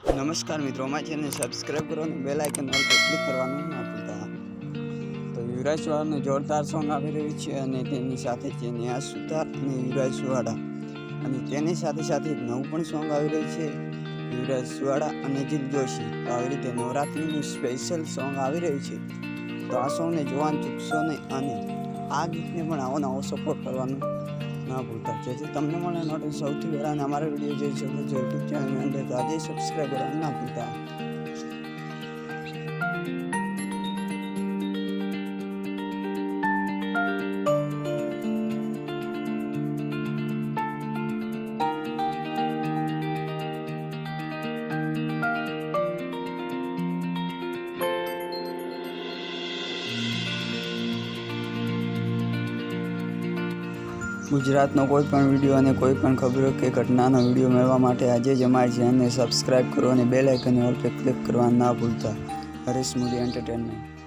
नमस्कार मित्रों, मैं चैनल सब्सक्राइब करो ने बेल आइकन ऑल पर क्लिक करવાનું ના ભૂલતા। તો યુવરાજ સુવાડાનું જોરદાર સોંગ આવી રહ્યું છે અને તેની સાથે છે નેહા સુતાર અને યુવરાજ સુવાડા અને તેની સાથે સાથે એક નવું પણ સોંગ આવી રહ્યું છે યુવરાજ સુવાડા અને જીત જોશી। તો આવી રીતે નવરાત્રિનું સ્પેશિયલ સોંગ આવી રહ્યું છે, તો આ સોંગને જોવાનું ચૂકશો નહીં અને આ ગીતને પણ આવો નવો સપોર્ટ કરવાનું ના ભૂલતા, જેથી તમને મળે નોટિસ સૌથી પહેલાં અને અમારા વિડીયો જોઈ શકો છો યુટ્યુબ ચેનલની અંદર। તો આજે સબસ્ક્રાઈબ કરવાનું ના ભૂલતા। ગુજરાતનો કોઈ પણ વિડીયો અને કોઈ પણ ખબરો કે ઘટનાનો વિડીયો મેળવવા માટે આજે જ અમારી ચેનલને સબસ્ક્રાઈબ કરો અને બેલ આઇકન ઓલ પર ક્લિક કરવાનું ના ભૂલતા। હરીશ મોદી એન્ટરટેનમેન્ટ।